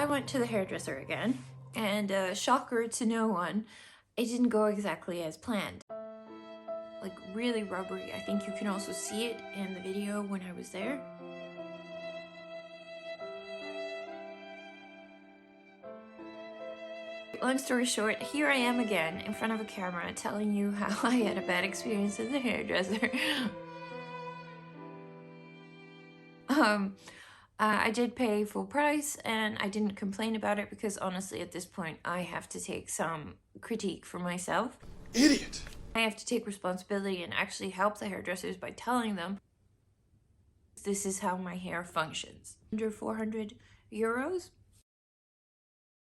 I went to the hairdresser again, and shocker to no one, it didn't go exactly as planned. Like really rubbery. I think you can also see it in the video when I was there. Long story short, here I am again in front of a camera telling you how I had a bad experience at the hairdresser. I did pay full price and I didn't complain about it because honestly at this point I have to take some critique for myself. Idiot! I have to take responsibility and actually help the hairdressers by telling them this is how my hair functions. Under 400 euros.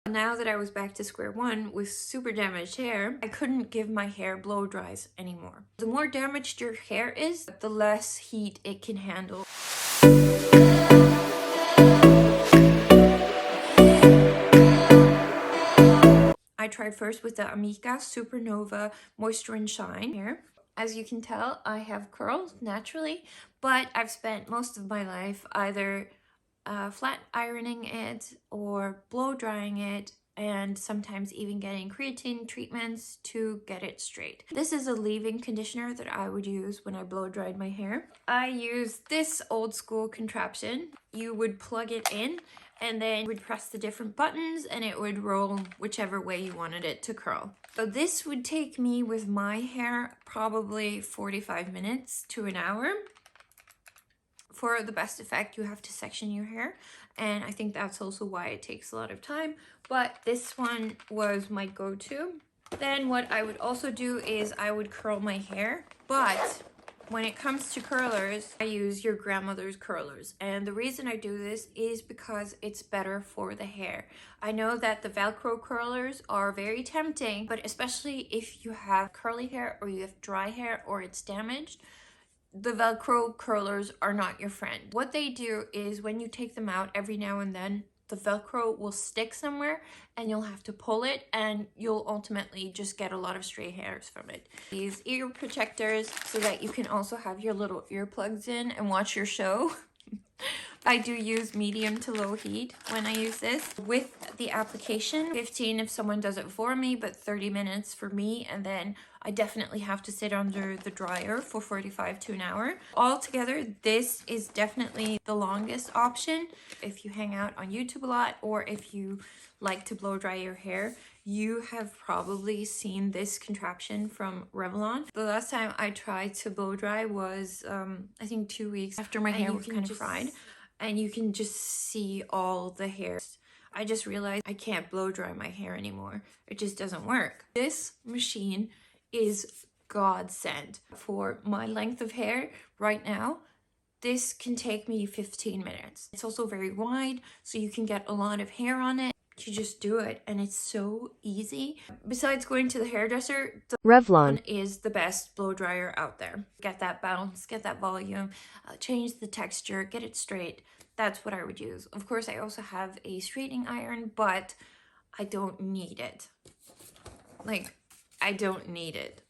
Now that I was back to square one with super damaged hair, I couldn't give my hair blow dries anymore. The more damaged your hair is, the less heat it can handle. I tried first with the AMIKA Supernova Moisture and Shine here. As you can tell, I have curls naturally, but I've spent most of my life either flat ironing it or blow drying it, and sometimes even getting creatine treatments to get it straight. This is a leave-in conditioner that I would use when I blow dried my hair. I use this old school contraption. You would plug it in and then you would press the different buttons and it would roll whichever way you wanted it to curl. So this would take me with my hair probably 45 minutes to an hour. For the best effect, you have to section your hair, and I think that's also why it takes a lot of time, but this one was my go-to. Then what I would also do is I would curl my hair, but when it comes to curlers, I use your grandmother's curlers, and the reason I do this is because it's better for the hair. I know that the Velcro curlers are very tempting, but especially if you have curly hair or you have dry hair or it's damaged, the Velcro curlers are not your friend. What they do is when you take them out every now and then, the Velcro will stick somewhere and you'll have to pull it and you'll ultimately just get a lot of stray hairs from it. These ear protectors so that you can also have your little earplugs in and watch your show. I do use medium to low heat when I use this. With the application, 15 if someone does it for me, but 30 minutes for me, and then I definitely have to sit under the dryer for 45 to an hour. Altogether, this is definitely the longest option. If you hang out on YouTube a lot or if you like to blow dry your hair, you have probably seen this contraption from Revlon. The last time I tried to blow dry was I think 2 weeks after my hair was kind of fried, and you can just see all the hairs. I just realized I can't blow dry my hair anymore. It just doesn't work. This machine is godsend for my length of hair right now. This can take me 15 minutes. It's also very wide, so you can get a lot of hair on it. You just do it and it's so easy. Besides going to the hairdresser, the Revlon is the best blow dryer out there. Get that bounce, get that volume, change the texture, get it straight. That's what I would use. Of course, I also have a straightening iron, but I don't need it. Like, I don't need it.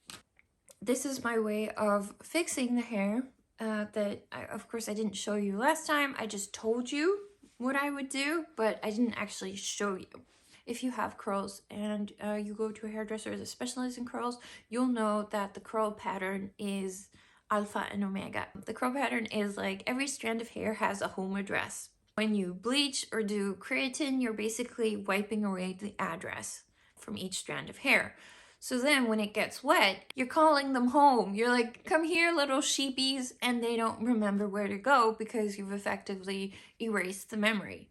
This is my way of fixing the hair of course I didn't show you last time. I just told you what I would do, but I didn't actually show you. If you have curls and you go to a hairdresser that specializes in curls, you'll know that the curl pattern is alpha and omega. The curl pattern is like every strand of hair has a home address. When you bleach or do keratin, you're basically wiping away the address from each strand of hair. So then when it gets wet, you're calling them home. You're like, come here, little sheepies, and they don't remember where to go because you've effectively erased the memory.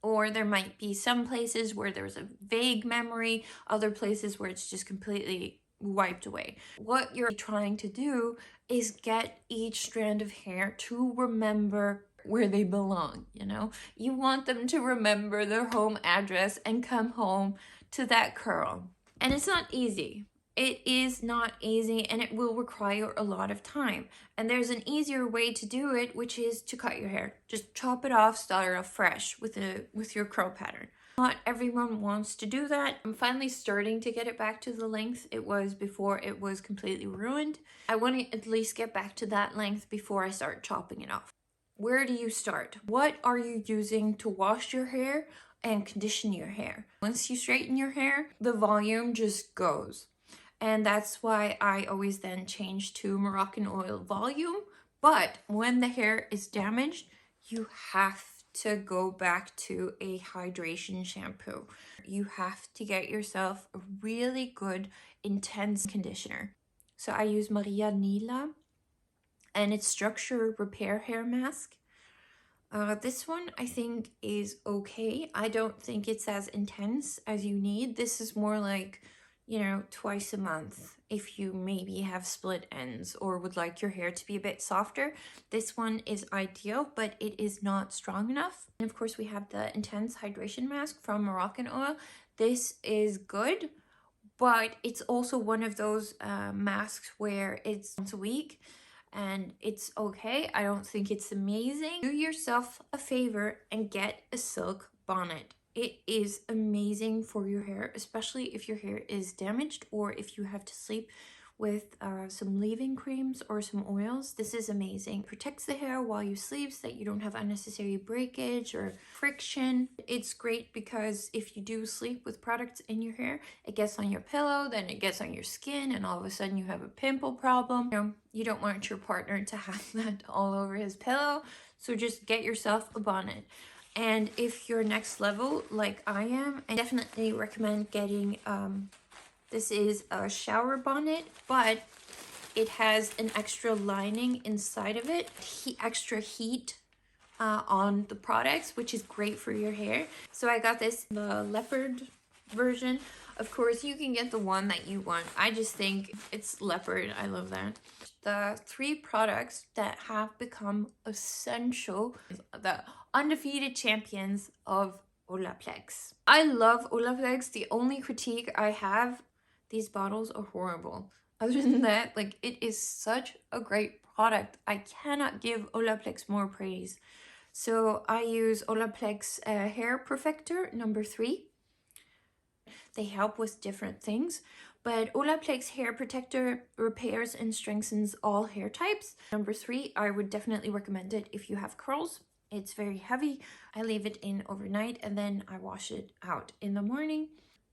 Or there might be some places where there's a vague memory, other places where it's just completely wiped away. What you're trying to do is get each strand of hair to remember where they belong, you know? You want them to remember their home address and come home to that curl. And it's not easy. It is not easy, and it will require a lot of time. And there's an easier way to do it, which is to cut your hair. Just chop it off, start off fresh with your curl pattern. Not everyone wants to do that. I'm finally starting to get it back to the length it was before it was completely ruined. I want to at least get back to that length before I start chopping it off. Where do you start? What are you using to wash your hair? and condition your hair. Once you straighten your hair, the volume just goes. And that's why I always then change to Moroccanoil volume. But when the hair is damaged, you have to go back to a hydration shampoo. You have to get yourself a really good, intense conditioner. So I use Nila, and it's Structure Repair Hair Mask. This one I think is okay. I don't think it's as intense as you need. This is more like, you know, twice a month if you maybe have split ends or would like your hair to be a bit softer. This one is ideal, but it is not strong enough. And of course we have the Intense Hydration Mask from Moroccanoil. This is good, but it's also one of those masks where it's once a week. And it's okay. I don't think it's amazing. Do yourself a favor and get a silk bonnet. It is amazing for your hair, especially if your hair is damaged or if you have to sleep with some leave-in creams or some oils. This is amazing. Protects the hair while you sleep so that you don't have unnecessary breakage or friction. It's great because if you do sleep with products in your hair, it gets on your pillow, then it gets on your skin, and all of a sudden you have a pimple problem. You know, you don't want your partner to have that all over his pillow, so just get yourself a bonnet. And if you're next level like I am, I definitely recommend getting this is a shower bonnet, but it has an extra lining inside of it, extra heat on the products, which is great for your hair. So I got this, the leopard version. Of course, you can get the one that you want. I just think it's leopard. I love that. The 3 products that have become essential, the undefeated champions of Olaplex. I love Olaplex. The only critique I have, these bottles are horrible. Other than that, like, it is such a great product. I cannot give Olaplex more praise. So I use Olaplex Hair Perfector number 3. They help with different things, but Olaplex Hair Protector repairs and strengthens all hair types. Number 3, I would definitely recommend it if you have curls. It's very heavy. I leave it in overnight and then I wash it out in the morning.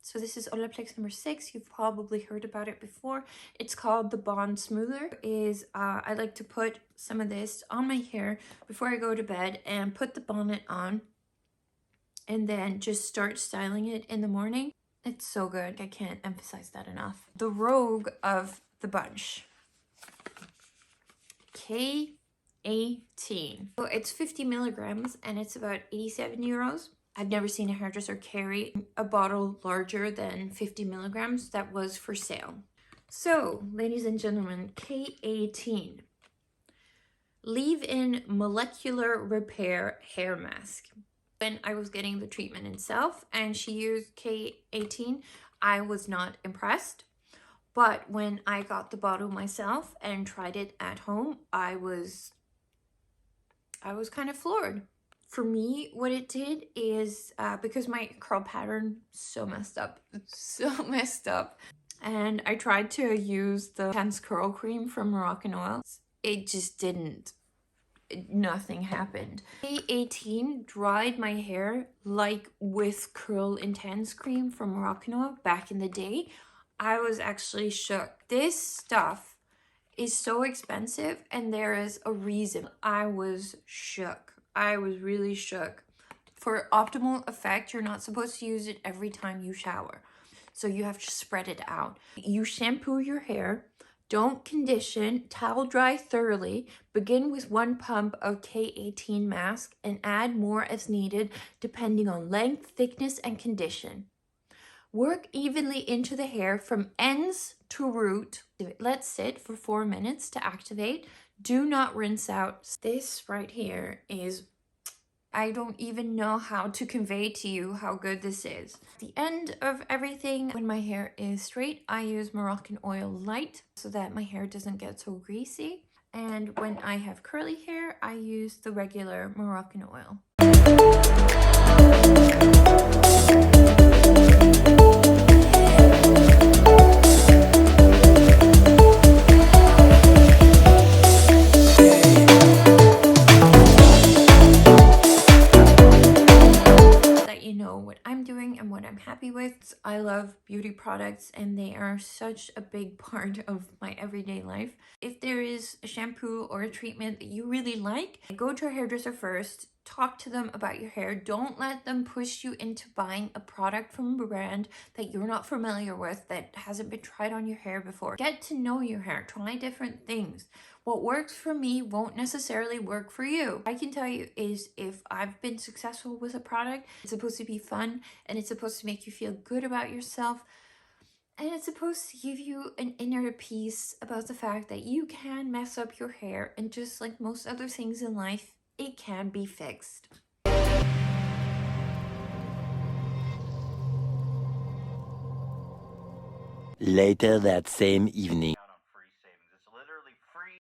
So this is Olaplex number 6. You've probably heard about it before. It's called the Bond Smoother. I like to put some of this on my hair before I go to bed and put the bonnet on and then just start styling it in the morning. It's so good. I can't emphasize that enough. The Rogue of the bunch. K18. So it's 50 milligrams and it's about 87 euros. I've never seen a hairdresser carry a bottle larger than 50 milligrams that was for sale. So, ladies and gentlemen, K18. Leave-in molecular repair hair mask. When I was getting the treatment itself and she used K18, I was not impressed. But when I got the bottle myself and tried it at home, I was kind of floored. For me, what it did is, because my curl pattern so messed up, and I tried to use the Intense Curl Cream from Moroccanoil. It just didn't. Nothing happened. K18 dried my hair like with Curl Intense Cream from Moroccanoil back in the day. I was actually shook. This stuff is so expensive and there is a reason. I was shook. I was really shook. For optimal effect, you're not supposed to use it every time you shower. So you have to spread it out. You shampoo your hair. Don't condition, towel dry thoroughly. Begin with 1 pump of K18 mask and add more as needed depending on length, thickness, and condition. Work evenly into the hair from ends to root. Let sit for 4 minutes to activate. Do not rinse out. This right here is, I don't even know how to convey to you how good this is. At the end of everything, when my hair is straight, I use Moroccanoil Light so that my hair doesn't get so greasy. And when I have curly hair, I use the regular Moroccanoil. I'm happy with. I love beauty products and they are such a big part of my everyday life. If there is a shampoo or a treatment that you really like, go to a hairdresser first. Talk to them about your hair. Don't let them push you into buying a product from a brand that you're not familiar with, that hasn't been tried on your hair before. Get to know your hair. Try different things. What works for me won't necessarily work for you. I can tell you is if I've been successful with a product, it's supposed to be fun and it's supposed to make you feel good about yourself. And it's supposed to give you an inner peace about the fact that you can mess up your hair, and just like most other things in life, it can be fixed. Later that same evening.